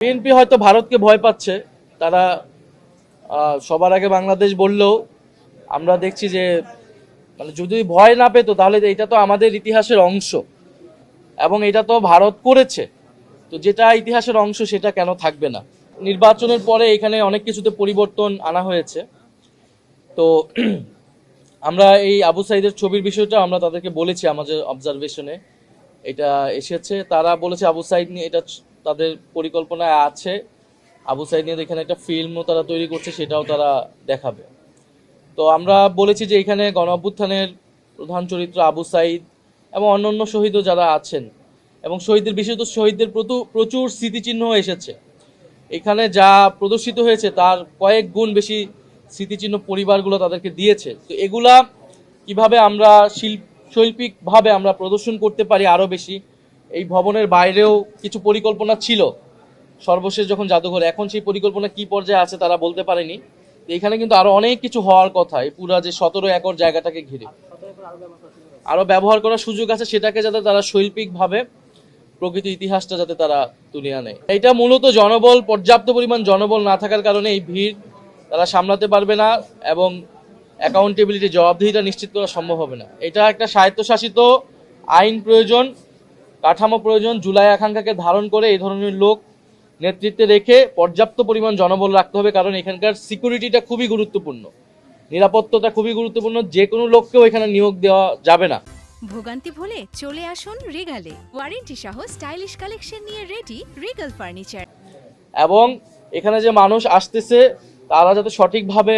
BNP হয়তো ভারতকে ভয় পাচ্ছে। তারা সবার আগে বাংলাদেশ বললেও আমরা দেখছি যে যদি ভয় না পেত তাহলে এটা তো আমাদের ইতিহাসের অংশ এবং এটা তো ভারত করেছে। তো যেটা ইতিহাসের অংশ সেটা কেন থাকবে না? নির্বাচনের পরে এখানে অনেক কিছুতে পরিবর্তন আনা হয়েছে। তো আমরা এই আবু সাইদের ছবির বিষয়টা আমরা তাদেরকে বলেছি, আমাদের অবজারভেশনে এটা এসেছে। তারা বলেছে আবু সাইদ নিয়ে এটা তাদের পরিকল্পনায় আছে। আবু সাইদ নিয়ে এখানে একটা ফিল্মও তারা তৈরি করছে, সেটাও তারা দেখাবে। তো আমরা বলেছি যে এখানে গণ অভ্যুত্থানের প্রধান চরিত্র আবু সাইদ এবং অন্যান্য শহীদও যারা আছেন, এবং শহীদদের বিশেষত শহীদদের প্রচুর স্মৃতিচিহ্ন এসেছে। এখানে যা প্রদর্শিত হয়েছে তার কয়েক গুণ বেশি স্মৃতিচিহ্ন পরিবারগুলো তাদেরকে দিয়েছে। তো এগুলা কিভাবে আমরা শৈল্পিকভাবে আমরা প্রদর্শন করতে পারি আরও বেশি, এই ভবনের বাইরেও কিছু পরিকল্পনা ছিল সর্বশেষ যখন জাদুঘর, এখন সেই পরিকল্পনা কি পর্যায়ে আছে তারা বলতে পারেনি। এখানে কিন্তু আরো অনেক কিছু হওয়ার কথা, এই পুরা যে 17 একর জায়গাটাকে ঘিরে আরো ব্যবহার করার সুযোগ আছে, সেটাকে যাতে তারা শৈল্পিকভাবে প্রকৃত ইতিহাসটা যাতে তারা তুলে আনে। এটা মূলত জনবল, পর্যাপ্ত পরিমাণ জনবল না থাকার কারণে এই ভিড় তারা সামলাতে পারবে না এবং অ্যাকাউন্টেবিলিটি, জবাবদিহিতা নিশ্চিত করা সম্ভব হবে না। এটা একটা স্বায়ত্তশাসিত আইন প্রয়োজন, কাঠামো প্রয়োজন। জুলাই আকাঙ্ক্ষাকে ধারণ করে এই ধরনের লোক নেতৃত্বে রেখে পর্যাপ্ত পরিমাণ জনবল রাখতে হবে, কারণ এখানকার সিকিউরিটিটা খুবই গুরুত্বপূর্ণ, নিরাপত্তাটা খুবই গুরুত্বপূর্ণ। যে কোনো লোককেও এখানে নিয়োগ দেওয়া যাবে না। ভোগান্তি ভুলে চলে আসুন রিগালে, ওয়ারেন্টি সহ স্টাইলিশ কালেকশন নিয়ে রেডি রিগাল ফার্নিচার। এবং এখানে যে মানুষ আসতেছে তারা যাতে সঠিকভাবে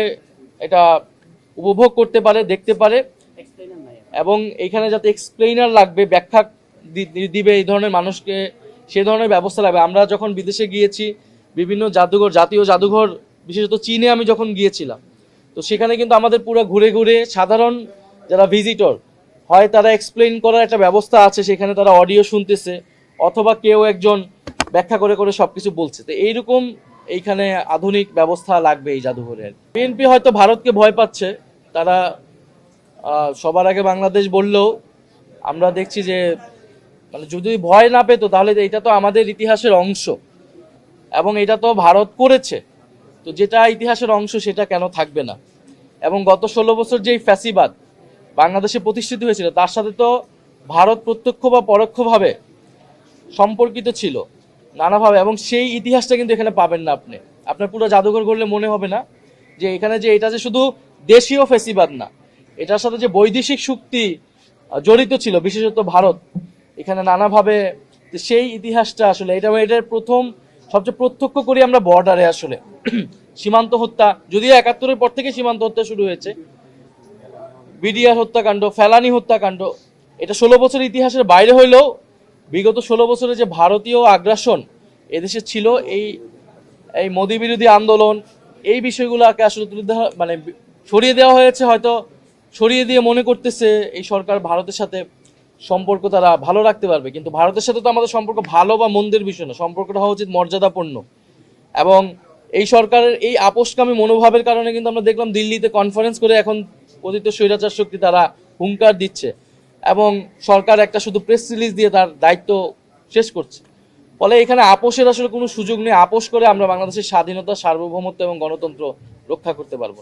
এটা উপভোগ করতে পারে, দেখতে পারে, এবং এখানে যাতে এক্সপ্লেইনার লাগবে, ব্যাখ্যা দিবে এই ধরনের মানুষকে, সে ধরনের ব্যবস্থা লাগবে। আমরা যখন বিদেশে গিয়েছি বিভিন্ন জাদুঘর, জাতীয় জাদুঘর বিশেষত চীনে আমি যখন গিয়েছিলাম, তো সেখানে কিন্তু আমাদের পুরো ঘুরে ঘুরে সাধারণ যারা ভিজিটর হয় তারা এক্সপ্লেইন করার একটা ব্যবস্থা আছে, সেখানে তারা অডিও শুনতেছে অথবা কেউ একজন ব্যাখ্যা করে করে সবকিছু বলছে। তো এইরকম এইখানে আধুনিক ব্যবস্থা লাগবে এই জাদুঘরের। বিএনপি হয়তো ভারতকে ভয় পাচ্ছে। তারা সবার আগে বাংলাদেশ বললেও আমরা দেখছি যে যদি ভয় না পেত তাহলে এটা তো আমাদের ইতিহাসের অংশ এবং এটা তো ভারত করেছে। তো যেটা ইতিহাসের অংশ সেটা কেন থাকবে না? এবং গত 16 বছর যেই ফ্যাসিবাদ বাংলাদেশে প্রতিষ্ঠিত হয়েছিল তার সাথে তো ভারত প্রত্যক্ষ বা পরোক্ষভাবে সম্পর্কিত ছিল নানাভাবে, এবং সেই ইতিহাসটা কিন্তু এখানে পাবেন না। আপনার পুরো জাদুঘর ঘুরলে মনে হবে না যে এখানে যে এটা যে শুধু দেশীয় ফ্যাসিবাদ না, এটার সাথে যে বৈদেশিক শক্তি জড়িত ছিল, বিশেষত ভারত এখানে নানাভাবে, সেই ইতিহাসটা আসলে এটার প্রথম সবচেয়ে প্রত্যক্ষ করি আমরা বর্ডারে। আসলে সীমান্ত হত্যা, যদিও 71-এর পর থেকে সীমান্ত হত্যা শুরু হয়েছে, বিডিআর হত্যাকাণ্ড, ফেলানি হত্যাকাণ্ড, এটা 16 বছরের ইতিহাসের বাইরে হইলেও বিগত 16 বছরে যে ভারতীয় আগ্রাসন এদেশে ছিল, এই মোদী বিরোধী আন্দোলন, এই বিষয়গুলোকে আসলে তুলে দেওয়া, সরিয়ে দেওয়া হয়েছে। হয়তো সরিয়ে দিয়ে মনে করতেছে এই সরকার ভারতের সাথে সম্পর্ক তারা ভালো রাখতে পারবে, কিন্তু ভারতের সাথে তো আমাদের সম্পর্ক ভালো বা মন্দের বিষয় না, সম্পর্কটা হওয়া উচিত মর্যাদাপূর্ণ। এবং এই সরকারের এই আপোষকামী মনোভাবের কারণে কিন্তু আমরা দেখলাম দিল্লিতে কনফারেন্স করে এখন কথিত স্বৈরাচার শক্তি তারা হুঙ্কার দিচ্ছে এবং সরকার একটা শুধু প্রেস রিলিজ দিয়ে তার দায়িত্ব শেষ করছে। ফলে এখানে আপোষের আসলে কোনো সুযোগ নেই। আপোষ করে আমরা বাংলাদেশের স্বাধীনতা, সার্বভৌমত্ব এবং গণতন্ত্র রক্ষা করতে পারবো না।